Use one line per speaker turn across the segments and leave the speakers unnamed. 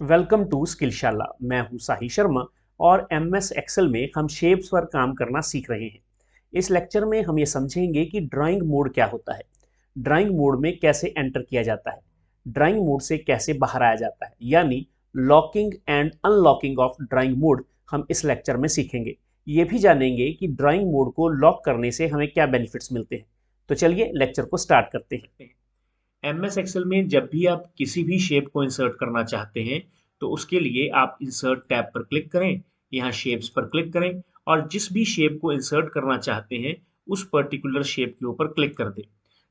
Welcome to स्किलशाला। मैं हूं साही शर्मा और एमएस एक्सेल में हम शेप्स पर काम करना सीख रहे हैं। इस लेक्चर में हम ये समझेंगे कि ड्राइंग मोड क्या होता है, ड्राइंग मोड में कैसे एंटर किया जाता है, ड्राइंग मोड से कैसे बाहर आया जाता है, यानी locking and unlocking of drawing mode हम इस लेक्चर में सीखेंगे। ये भी जानेंगे कि ड्राइंग मोड को लॉक करने से हमें क्या बेनिफिट्स मिलते हैं। तो चलिए लेक्चर को स्टार्ट करते हैं।
एमएस एक्सेल में जब भी आप किसी भी शेप को इंसर्ट करना चाहते हैं तो उसके लिए आप इंसर्ट टैब पर क्लिक करें, यहाँ शेप्स पर क्लिक करें और जिस भी शेप को इंसर्ट करना चाहते हैं उस पर्टिकुलर शेप के ऊपर क्लिक कर दें।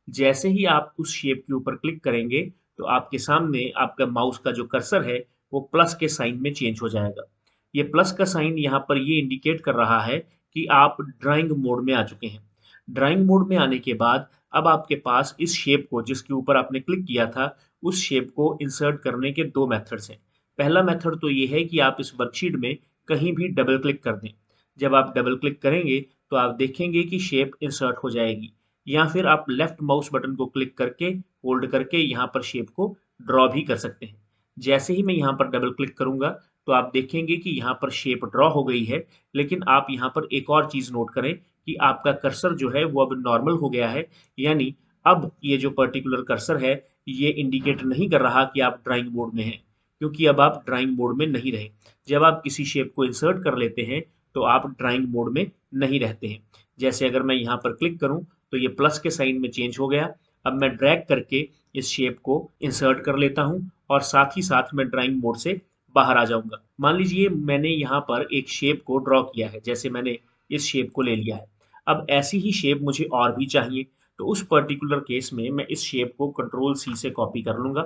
जैसे ही आप उस शेप के ऊपर क्लिक करेंगे तो आपके सामने आपका माउस का जो कर्सर है वो प्लस के साइन में चेंज हो जाएगा। ये प्लस का साइन यहाँ पर ये इंडिकेट कर रहा है कि आप ड्राइंग मोड में आ चुके हैं। ड्राइंग मोड में आने के बाद अब आपके पास इस शेप को जिसके ऊपर आपने क्लिक किया था उस शेप को इंसर्ट करने के दो मेथड्स हैं। पहला मेथड तो ये है कि आप इस वर्कशीट में कहीं भी डबल क्लिक कर दें। जब आप डबल क्लिक करेंगे तो आप देखेंगे कि शेप इंसर्ट हो जाएगी, या फिर आप लेफ्ट माउस बटन को क्लिक करके होल्ड करके यहाँ पर शेप को ड्रॉ भी कर सकते हैं। जैसे ही मैं यहाँ पर डबल क्लिक करूंगा तो आप देखेंगे कि यहाँ पर शेप ड्रॉ हो गई है, लेकिन आप यहाँ पर एक और चीज नोट करें कि आपका कर्सर जो है वो अब नॉर्मल हो गया है, यानी अब ये जो पर्टिकुलर कर्सर है ये इंडिकेट नहीं कर रहा कि आप ड्राइंग मोड में हैं, क्योंकि अब आप ड्राइंग मोड में नहीं रहे। जब आप किसी शेप को इंसर्ट कर लेते हैं तो आप ड्राइंग मोड में नहीं रहते हैं। जैसे अगर मैं यहाँ पर क्लिक करूँ तो ये प्लस के साइन में चेंज हो गया। अब मैं ड्रैग करके इस शेप को इंसर्ट कर लेता हूँ और साथ ही साथ मैं ड्राइंग मोड से बाहर आ जाऊंगा। मान लीजिए मैंने यहाँ पर एक शेप को ड्रॉ किया है, जैसे मैंने इस शेप को ले लिया है। अब ऐसी ही शेप मुझे और भी चाहिए, तो उस पर्टिकुलर केस में मैं इस शेप को कंट्रोल सी से कॉपी कर लूंगा,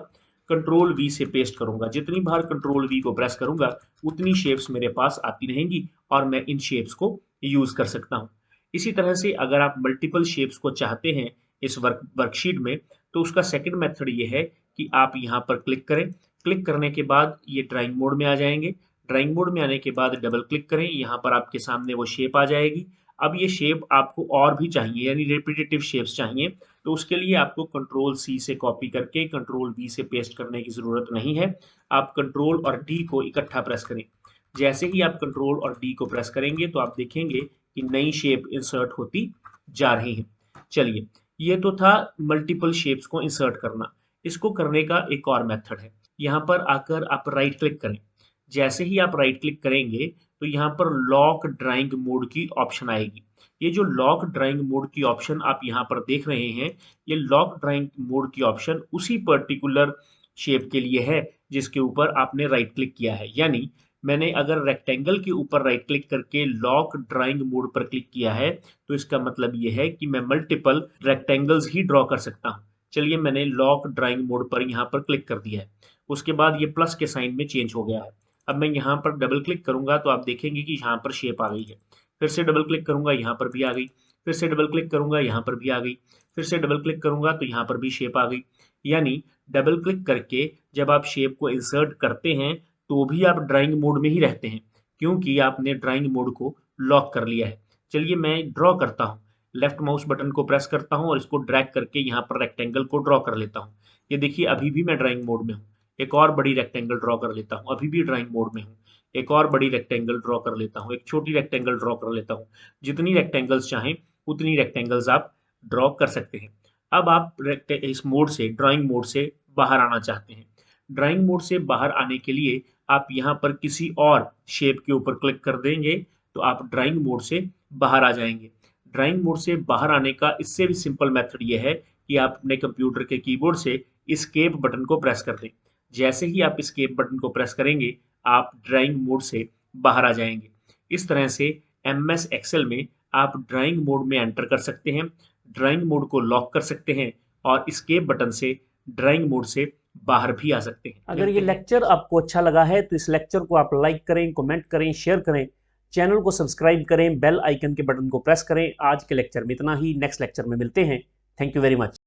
कंट्रोल वी से पेस्ट करूंगा। जितनी बार कंट्रोल वी को प्रेस करूंगा उतनी शेप्स मेरे पास आती रहेंगी और मैं इन शेप्स को यूज कर सकता हूँ। इसी तरह से अगर आप मल्टीपल शेप्स को चाहते हैं इस वर्कशीट में तो उसका सेकंड मेथड ये है कि आप यहाँ पर क्लिक करें। क्लिक करने के बाद ये ड्राइंग मोड में आ जाएंगे। ड्राइंग मोड में आने के बाद डबल क्लिक करें, यहाँ पर आपके सामने वो शेप आ जाएगी। अब ये शेप आपको और भी चाहिए, यानी रिपीटेटिव शेप्स चाहिए, तो उसके लिए आपको कंट्रोल सी से कॉपी करके कंट्रोल वी से पेस्ट करने की ज़रूरत नहीं है। आप कंट्रोल और डी को इकट्ठा प्रेस करें। जैसे ही आप कंट्रोल और डी को प्रेस करेंगे तो आप देखेंगे कि नई शेप इंसर्ट होती जा रही है। चलिए, ये तो था मल्टीपल शेप्स को इंसर्ट करना। इसको करने का एक और मेथड है। यहाँ पर आकर आप राइट क्लिक करें। जैसे ही आप राइट क्लिक करेंगे तो यहाँ पर लॉक ड्राइंग मोड की ऑप्शन आएगी। ये जो लॉक ड्राइंग मोड की ऑप्शन आप यहाँ पर देख रहे हैं, ये लॉक ड्राइंग मोड की ऑप्शन उसी पर्टिकुलर शेप के लिए है जिसके ऊपर आपने राइट क्लिक किया है। यानी मैंने अगर रेक्टेंगल के ऊपर राइट क्लिक करके लॉक ड्राइंग मोड पर क्लिक किया है तो इसका मतलब ये है कि मैं मल्टीपल रेक्टेंगल्स ही ड्रॉ कर सकता हूँ। चलिए, मैंने लॉक ड्राइंग मोड पर यहाँ पर क्लिक कर दिया है। उसके बाद ये प्लस के साइन में चेंज हो गया है। अब मैं यहाँ पर डबल क्लिक करूंगा तो आप देखेंगे कि यहाँ पर शेप आ गई है। फिर से डबल क्लिक करूंगा, यहाँ पर भी आ गई। फिर से डबल क्लिक करूंगा, यहाँ पर भी आ गई। फिर से डबल क्लिक करूंगा तो यहाँ पर भी शेप आ गई। यानी डबल क्लिक करके जब आप शेप को इंसर्ट करते हैं तो भी आप ड्राइंग मोड में ही रहते हैं, क्योंकि आपने ड्राइंग मोड को लॉक कर लिया है। चलिए, मैं ड्रॉ करता हूँ। लेफ्ट माउस बटन को प्रेस करता हूँ और इसको ड्रैग करके यहाँ पर रेक्टेंगल को ड्रॉ कर लेता हूँ। ये देखिए, अभी भी मैं ड्राइंग मोड में हूँ। एक और बड़ी रेक्टेंगल ड्रॉ कर लेता हूँ, अभी भी ड्राइंग मोड में हूँ। एक और बड़ी रेक्टेंगल ड्रॉ कर लेता हूँ, एक छोटी रेक्टेंगल ड्रॉ कर लेता हूँ। जितनी रेक्टेंगल्स चाहें उतनी रेक्टेंगल्स आप ड्रॉ कर सकते हैं। अब आप इस मोड से, ड्राइंग मोड से बाहर आना चाहते हैं। ड्राइंग मोड से बाहर आने के लिए आप यहाँ पर किसी और शेप के ऊपर क्लिक कर देंगे तो आप ड्राइंग मोड से बाहर आ जाएंगे। ड्राइंग मोड से बाहर आने का इससे भी सिंपल मेथड ये है कि आप अपने कंप्यूटर के कीबोर्ड से एस्केप बटन को प्रेस कर दें। जैसे ही आप एस्केप बटन को प्रेस करेंगे आप ड्राइंग मोड से बाहर आ जाएंगे। इस तरह से एमएस एक्सेल में आप ड्राइंग मोड में एंटर कर सकते हैं, ड्राइंग मोड को लॉक कर सकते हैं और एस्केप बटन से ड्राइंग मोड से बाहर भी आ सकते हैं।
अगर ये लेक्चर आपको अच्छा लगा है तो इस लेक्चर को आप लाइक करें, कमेंट करें, शेयर करें, चैनल को सब्सक्राइब करें, बेल आइकन के बटन को प्रेस करें। आज के लेक्चर में इतना ही। नेक्स्ट लेक्चर में मिलते हैं। Thank you very much.